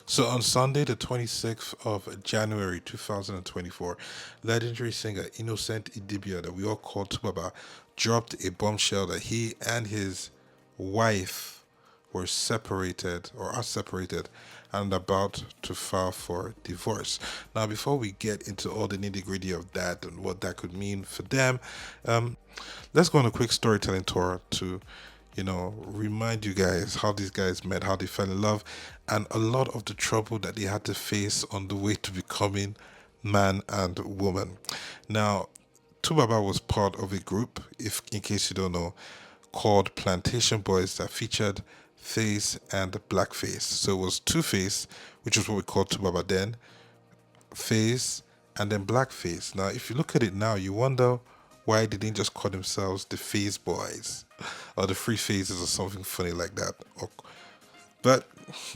So on Sunday, the 26th of January 2024, legendary singer Innocent Idibia, that we all call Tubaba, dropped a bombshell that he and his wife were separated or are separated and about to file for divorce. Now, before we get into all the nitty gritty of that and what that could mean for them, let's go on a quick storytelling tour to remind you guys how these guys met, how they fell in love, and a lot of the trouble that they had to face on the way to becoming man and woman. Now, Tubaba was part of a group, if in case you don't know, called Plantation Boys that featured Face and Blackface. So it was Two Face, which is what we called Tubaba then, Face, and then Blackface. Now, if you look at it now, you wonder why they didn't just call themselves the Face Boys or the Free Faces or something funny like that. But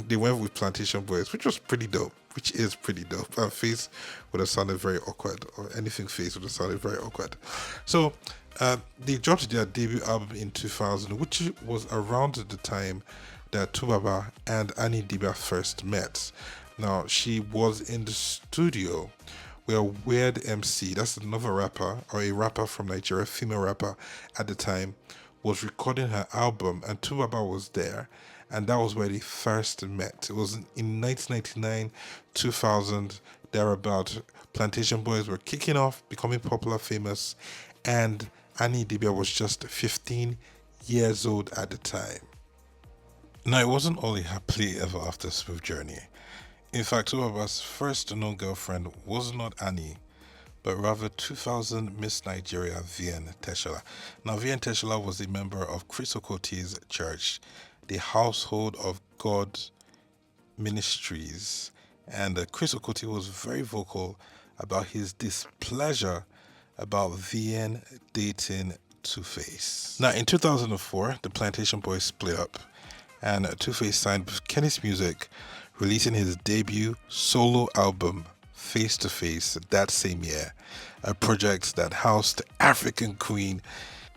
they went with Plantation Boys, which was pretty dope, which is pretty dope. Face would have sounded very awkward, or anything Face would have sounded very awkward. So they dropped their debut album in 2000, which was around the time that Tubaba and Annie Diba first met. Now, she was in the studio where Weird MC, that's another rapper or a rapper from Nigeria, female rapper at the time, was recording her album, and Tubaba was there, and that was where they first met. It was in 1999, 2000, thereabout. Plantation Boys were kicking off, becoming popular, famous, and Annie Dibia was just 15 years old at the time. Now, it wasn't all a happily ever after smooth journey. In fact, Tubaba's first known girlfriend was not Annie, but rather 2000 Miss Nigeria Vian Teshala. Now, Vian Teshala was a member of Chris Okote's church, the Household of God Ministries, and Chris Okote was very vocal about his displeasure about Vian dating Two Face. Now, in 2004, the Plantation Boys split up, and Two Face signed with Kenny's Music, releasing his debut solo album Face to Face that same year, a project that housed African Queen.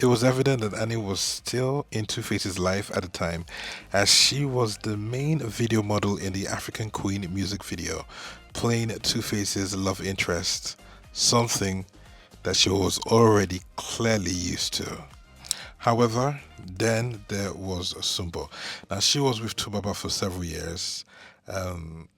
It was evident that Annie was still in Two Face's life at the time, as she was the main video model in the African Queen music video, playing Two Face's love interest, something that she was already clearly used to. However, then there was Sumbo. Now, she was with Tubaba for several years. Um,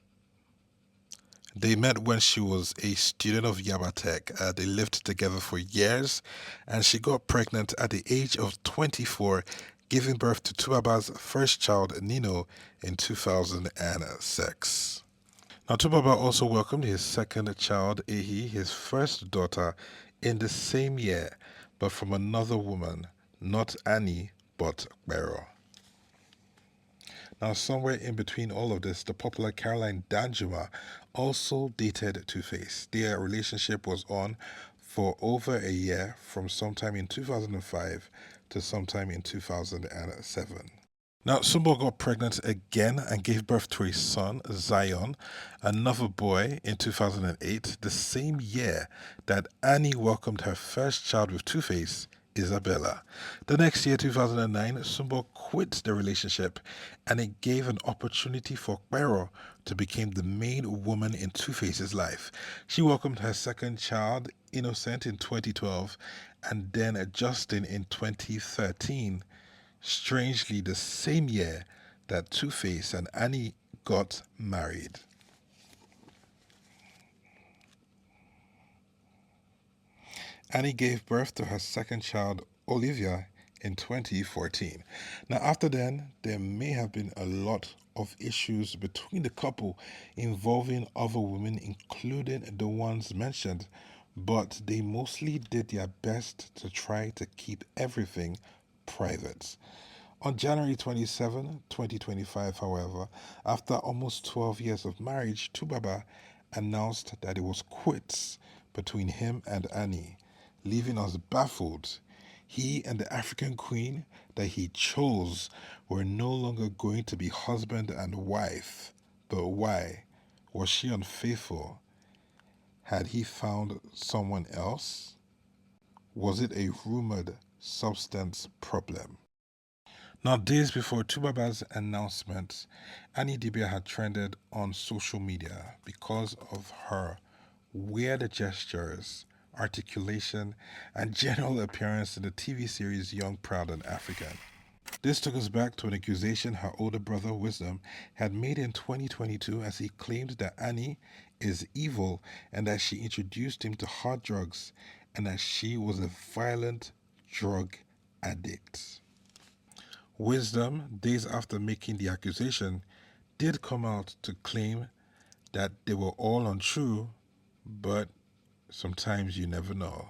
They met when she was a student of Yaba Tech. They lived together for years, and she got pregnant at the age of 24, giving birth to Tubaba's first child, Nino, in 2006. Now, Tubaba also welcomed his second child, Ehi, his first daughter, in the same year, but from another woman, not Annie, but Bero. Now, somewhere in between all of this, the popular Caroline Danjuma also dated Two Face. Their relationship was on for over a year, from sometime in 2005 to sometime in 2007. Now, Sumbo got pregnant again and gave birth to a son, Zion, another boy, in 2008, the same year that Annie welcomed her first child with Two Face, Isabella. The next year, 2009, Sumbo quit the relationship, and it gave an opportunity for Quero to become the main woman in Two Face's life. She welcomed her second child, Innocent, in 2012, and then Justin in 2013. Strangely, the same year that Two Face and Annie got married. Annie gave birth to her second child, Olivia, in 2014. Now, after then, there may have been a lot of issues between the couple involving other women, including the ones mentioned, but they mostly did their best to try to keep everything private. On January 27, 2025, however, after almost 12 years of marriage, Tubaba announced that it was quits between him and Annie, leaving us baffled. He and the African queen that he chose were no longer going to be husband and wife. But why? Was she unfaithful? Had he found someone else? Was it a rumored substance problem? Now, days before Tubaba's announcement, Annie Dibia had trended on social media because of her weird gestures, articulation, and general appearance in the TV series Young, Proud, and African. This took us back to an accusation her older brother, Wisdom, had made in 2022 as he claimed that Annie is evil and that she introduced him to hard drugs and that she was a violent drug addict. Wisdom, days after making the accusation, did come out to claim that they were all untrue, but sometimes you never know.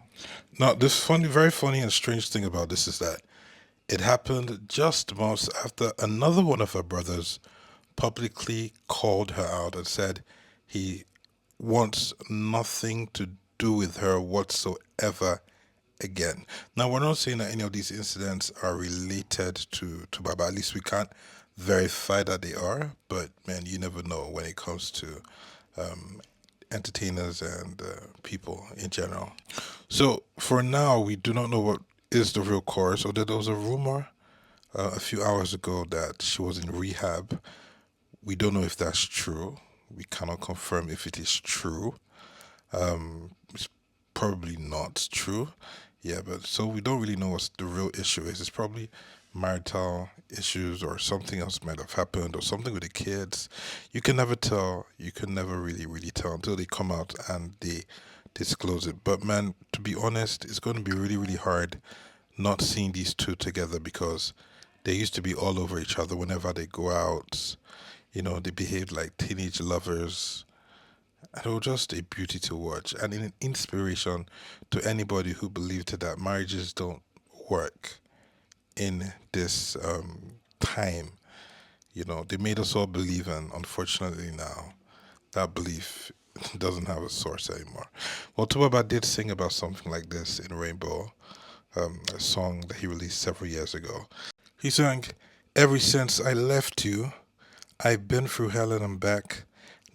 Now, this funny, very funny and strange thing about this is that it happened just months after another one of her brothers publicly called her out and said he wants nothing to do with her whatsoever again. Now, we're not saying that any of these incidents are related to Baba. At least we can't verify that they are. But man, you never know when it comes to entertainers and people in general. So for now, we do not know what is the real cause. Although there was a rumor a few hours ago that she was in rehab. We don't know if that's true. We cannot confirm if it is true. It's probably not true. Yeah, but so we don't really know what the real issue is. It's probably marital issues or something else might have happened or something with the kids. You can never tell. You can never really, really tell until they come out and they disclose it. But man, to be honest, it's going to be really, really hard not seeing these two together because they used to be all over each other whenever they go out. You know, they behaved like teenage lovers. And it was just a beauty to watch and an inspiration to anybody who believed that marriages don't work in this time. You know, they made us all believe, and unfortunately now, that belief doesn't have a source anymore. Well, Tubaba did sing about something like this in Rainbow, a song that he released several years ago. He sang, "Ever since I left you, I've been through hell and I'm back.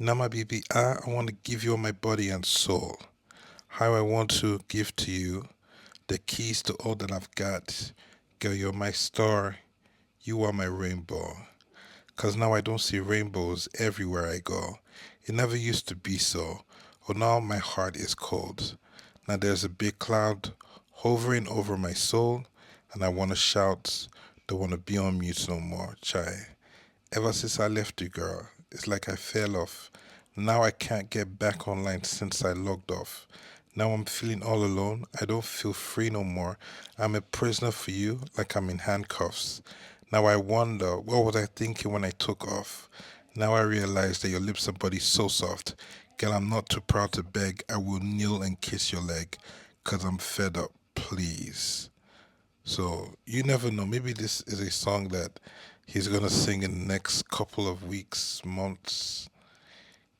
Now, my baby, I want to give you all my body and soul. How I want to give to you the keys to all that I've got. Girl, you're my star. You are my rainbow. 'Cause now I don't see rainbows everywhere I go. It never used to be so. Oh, now my heart is cold. Now there's a big cloud hovering over my soul, and I want to shout, don't want to be on mute no more, chai. Ever since I left you, girl, it's like I fell off. Now I can't get back online since I logged off. Now I'm feeling all alone. I don't feel free no more. I'm a prisoner for you, like I'm in handcuffs. Now I wonder, what was I thinking when I took off? Now I realize that your lips are body so soft. Girl, I'm not too proud to beg. I will kneel and kiss your leg, 'cause I'm fed up, please. So you never know. Maybe this is a song that he's gonna sing in the next couple of weeks, months.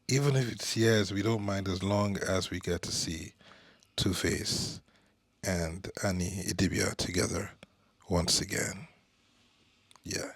Even if it's years, we don't mind as long as we get to see Two Face and Annie Idibia together once again. Yeah.